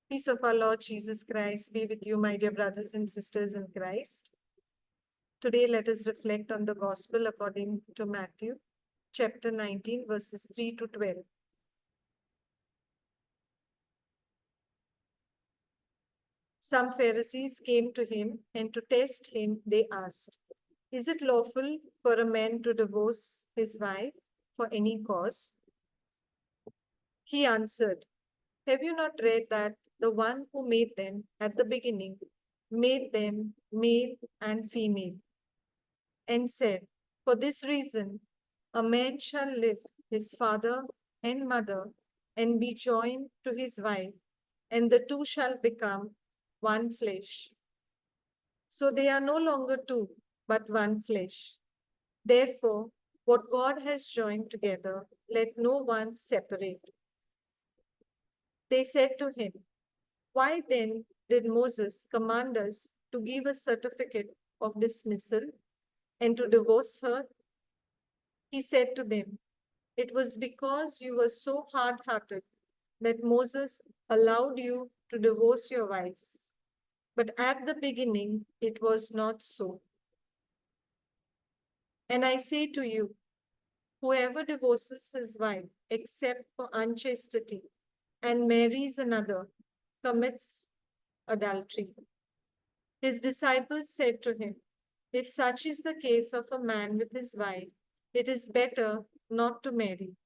Peace of our Lord Jesus Christ be with you, my dear brothers and sisters in Christ. Today, let us reflect on the Gospel according to Matthew, chapter 19, verses 3 to 12. Some Pharisees came to him, and to test him, they asked, "Is it lawful for a man to divorce his wife for any cause?" He answered, "Have you not read that the one who made them at the beginning made them male and female, and said, 'For this reason, a man shall leave his father and mother and be joined to his wife, and the two shall become one flesh.' So they are no longer two, but one flesh. Therefore, what God has joined together, let no one separate." They said to him, "Why then did Moses command us to give a certificate of dismissal and to divorce her?" He said to them, "It was because you were so hard-hearted that Moses allowed you to divorce your wives. But at the beginning, it was not so. And I say to you, whoever divorces his wife except for unchastity and marries another commits adultery." His disciples said to him, "If such is the case of a man with his wife, it is better not to marry."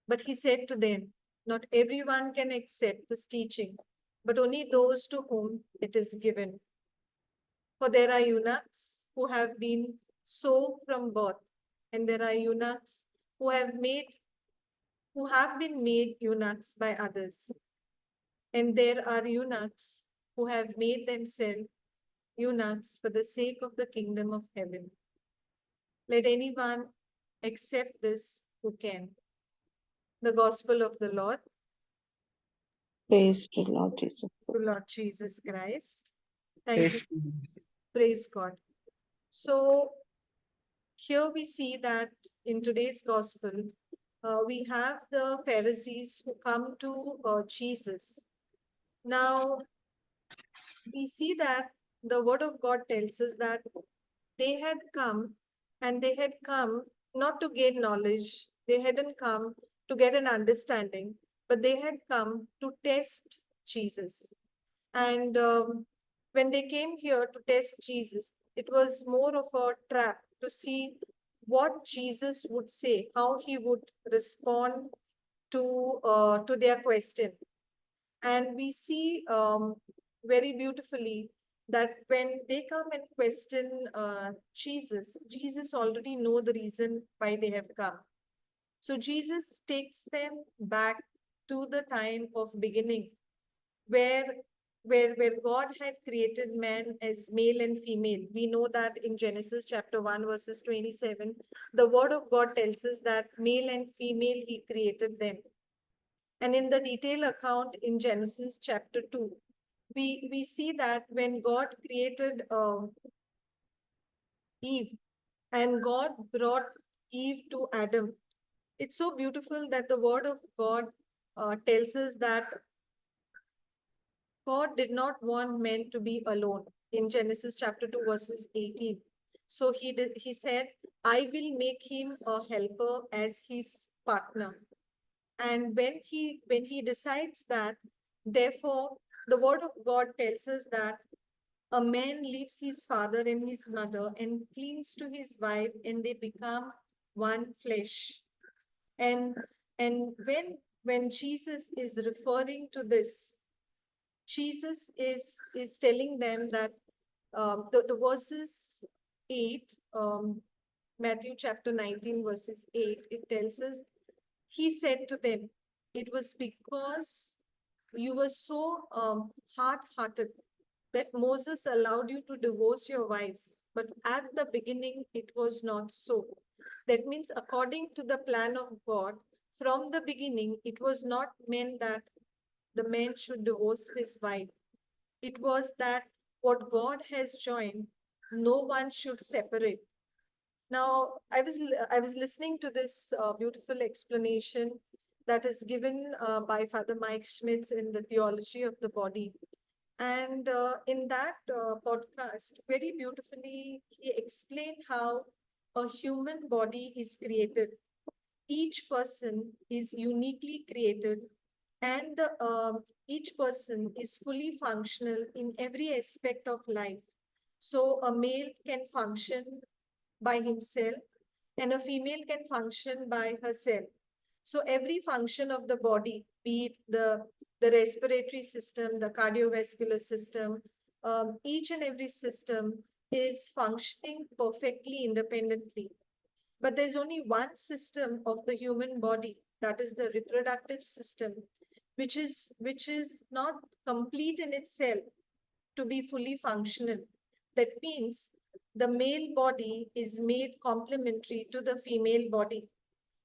But he said to them, "Not everyone can accept this teaching, but only those to whom it is given. For there are eunuchs who have been so from birth, and there are eunuchs who have been made eunuchs by others. And there are eunuchs who have made themselves eunuchs for the sake of the kingdom of heaven. Let anyone accept this who can." The Gospel of the Lord. Praise to Lord Jesus To Christ. Lord Jesus Christ. Thank you. Praise God. So here we see that in today's Gospel, we have the Pharisees who come to Jesus. Now, we see that the Word of God tells us that they had come and they had come not to gain knowledge, they hadn't come to get an understanding, but they had come to test Jesus. And when they came here to test Jesus, it was more of a trap to see what Jesus would say, how he would respond to their question. And we see very beautifully that when they come and question Jesus, Jesus already know the reason why they have come. So Jesus takes them back to the time of beginning, where where God had created man as male and female. We know that in Genesis chapter 1, verses 27, the word of God tells us that male and female he created them. And in the detailed account in Genesis chapter 2, we see that when God created Eve and God brought Eve to Adam, it's so beautiful that the word of God tells us that God did not want men to be alone in Genesis chapter 2, verses 18. So he said, "I will make him a helper as his partner." And when he decides that, therefore, the word of God tells us that a man leaves his father and his mother and clings to his wife, and they become one flesh. And when Jesus is referring to this, Jesus is telling them that the verses 8, Matthew chapter 19, verses 8, it tells us, he said to them, "It was because you were so hard-hearted that Moses allowed you to divorce your wives. But at the beginning, it was not so." That means, according to the plan of God, from the beginning, it was not meant that the man should divorce his wife. It was that what God has joined, no one should separate. Now, I was listening to this beautiful explanation that is given by Father Mike Schmitz in the Theology of the Body. And in that podcast, very beautifully, he explained how a human body is created. Each person is uniquely created, and each person is fully functional in every aspect of life. So a male can function by himself, and a female can function by herself. So every function of the body, be it the respiratory system, the cardiovascular system, each and every system is functioning perfectly independently. But there's only one system of the human body, that is the reproductive system, which is not complete in itself to be fully functional. That means the male body is made complementary to the female body.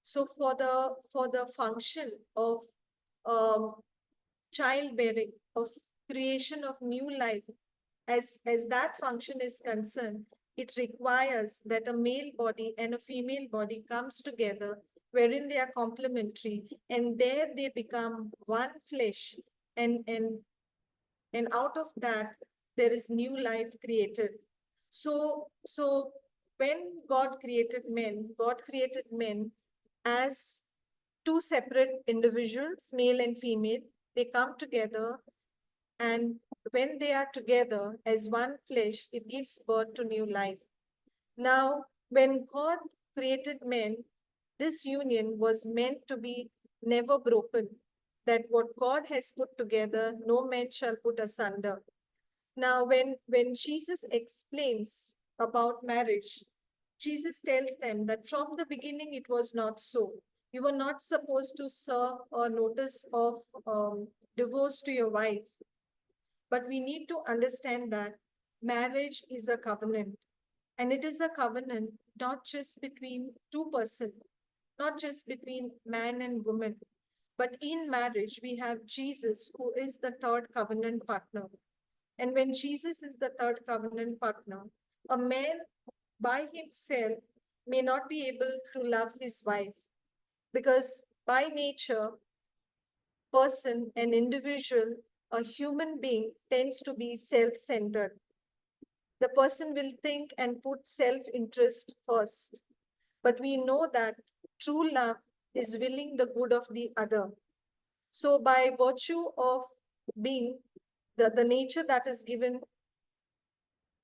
So for the function of um, childbearing, of creation of new life, as that function is concerned, it requires that a male body and a female body comes together, wherein they are complementary, and there they become one flesh, and out of that there is new life created. So when God created men as two separate individuals, male and female. They come together, and when they are together as one flesh, it gives birth to new life. Now, when God created men, this union was meant to be never broken, that what God has put together, no man shall put asunder. Now, when Jesus explains about marriage, Jesus tells them that from the beginning it was not so. You were not supposed to serve a notice of divorce to your wife. But we need to understand that marriage is a covenant. And it is a covenant not just between two persons, not just between man and woman, but in marriage, we have Jesus, who is the third covenant partner. And when Jesus is the third covenant partner, a man by himself may not be able to love his wife, because by nature, person, an individual, a human being tends to be self-centered. The person will think and put self-interest first. But we know that true love is willing the good of the other. So by virtue of being the nature that is given,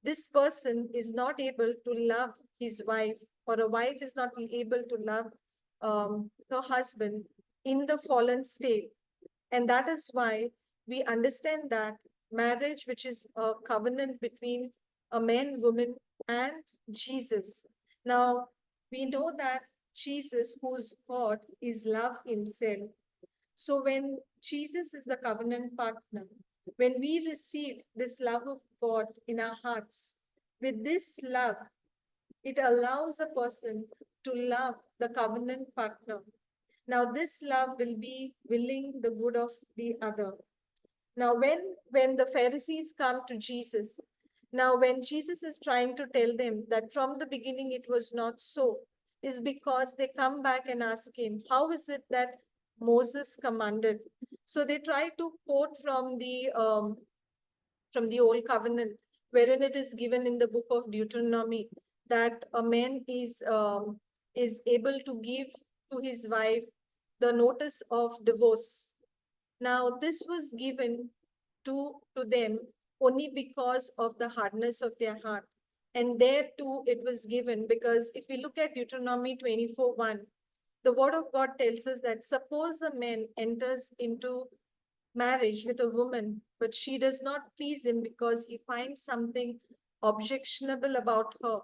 this person is not able to love his wife, or a wife is not able to love her husband in the fallen state. And that is why we understand that marriage, which is a covenant between a man, woman, and Jesus. Now, we know that Jesus, who's God, is love himself. So when Jesus is the covenant partner, when we receive this love of God in our hearts, with this love, it allows a person to love the covenant partner. Now, this love will be willing the good of the other. Now, when the Pharisees come to Jesus, now when Jesus is trying to tell them that from the beginning it was not so, is because they come back and ask him, how is it that Moses commanded? So they try to quote from the old covenant, wherein it is given in the book of Deuteronomy that a man is able to give to his wife the notice of divorce. Now, this was given to them only because of the hardness of their heart. And there too, it was given because if we look at Deuteronomy 24:1, the word of God tells us that suppose a man enters into marriage with a woman, but she does not please him because he finds something objectionable about her.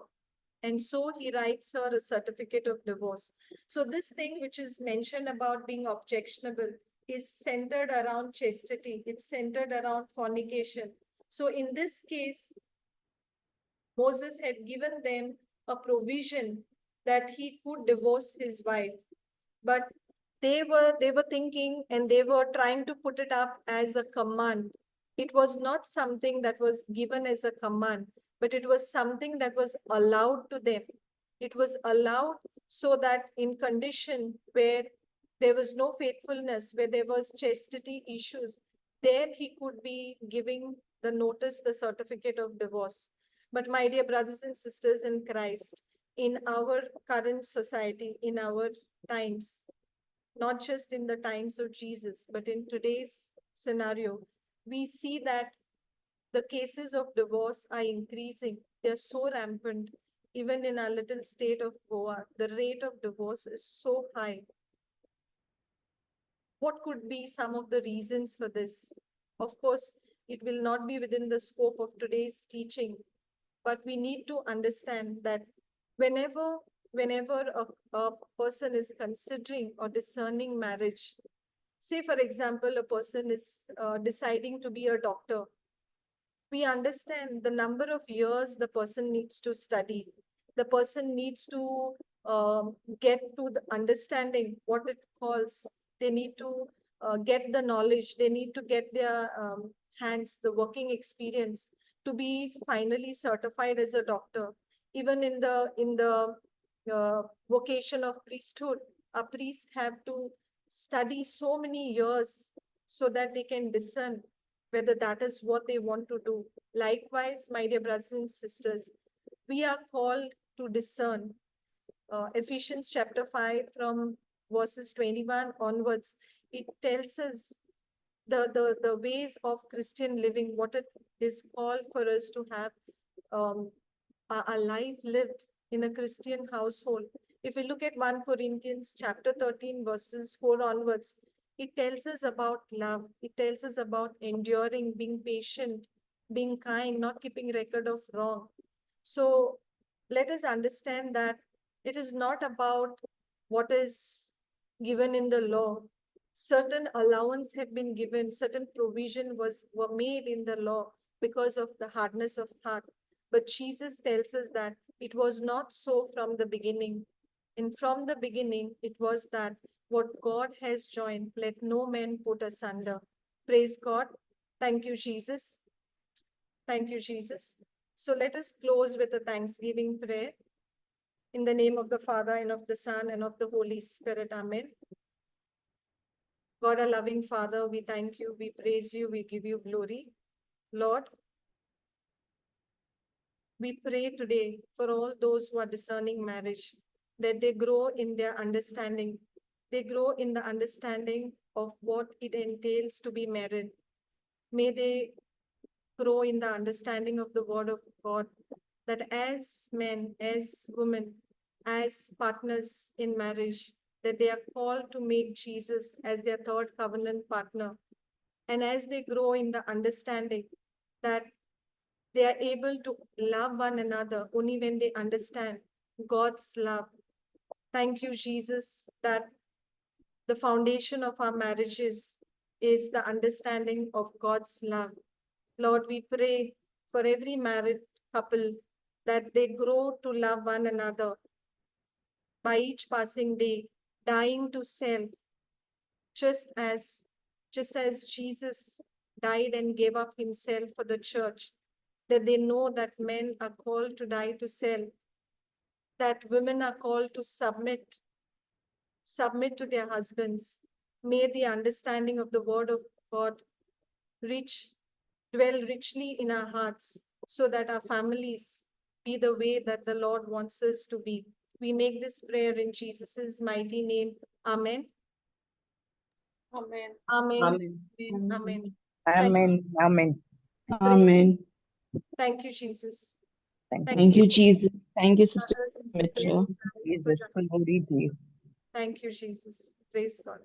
And so he writes her a certificate of divorce. So this thing which is mentioned about being objectionable is centered around chastity. It's centered around fornication. So in this case, Moses had given them a provision that he could divorce his wife. But they were thinking, and they were trying to put it up as a command. It was not something that was given as a command, but it was something that was allowed to them. It was allowed so that in condition where there was no faithfulness, where there was chastity issues, there he could be giving the notice, the certificate of divorce. But my dear brothers and sisters in Christ, in our current society, in our times, not just in the times of Jesus, but in today's scenario, we see that the cases of divorce are increasing. They're so rampant. Even in our little state of Goa, the rate of divorce is so high. What could be some of the reasons for this? Of course, it will not be within the scope of today's teaching, but we need to understand that whenever a person is considering or discerning marriage, say for example, a person is deciding to be a doctor, we understand the number of years the person needs to study. The person needs to get to the understanding what it calls. They need to get the knowledge. They need to get their hands, the working experience to be finally certified as a doctor. Even in the vocation of priesthood, a priest have to study so many years so that they can discern whether that is what they want to do. Likewise, my dear brothers and sisters, we are called to discern. Ephesians chapter 5 from verses 21 onwards, it tells us the ways of Christian living, what it is called for us to have a life lived in a Christian household. If we look at 1 Corinthians chapter 13 verses 4 onwards, it tells us about love. It tells us about enduring, being patient, being kind, not keeping record of wrong. So let us understand that it is not about what is given in the law. Certain allowance have been given, certain provision were made in the law because of the hardness of heart. But Jesus tells us that it was not so from the beginning. And from the beginning, it was that what God has joined, let no man put asunder. Praise God. Thank you, Jesus. Thank you, Jesus. So let us close with a thanksgiving prayer. In the name of the Father, and of the Son, and of the Holy Spirit. Amen. God, our loving Father, we thank you, we praise you, we give you glory. Lord, we pray today for all those who are discerning marriage, that they grow in their understanding. They grow in the understanding of what it entails to be married. May they grow in the understanding of the word of God, that as men, as women, as partners in marriage, that they are called to make Jesus as their third covenant partner. And as they grow in the understanding that they are able to love one another only when they understand God's love. Thank you, Jesus, that the foundation of our marriages is the understanding of God's love. Lord, we pray for every married couple that they grow to love one another by each passing day, dying to self, just as Jesus died and gave up himself for the church, that they know that men are called to die to self, that women are called to submit to their husbands. May the understanding of the word of God dwell richly in our hearts, so that our families be the way that the Lord wants us to be. We make this prayer in Jesus' mighty name. Amen. Amen. Amen. Amen. Amen. Amen. Amen. Amen. Thank you, Jesus. Thank you, Jesus. Thank you, Sister Brothers and sisters Mitra. in Christ, for Jesus, joining. glory to you. Thank you, Jesus. Praise God.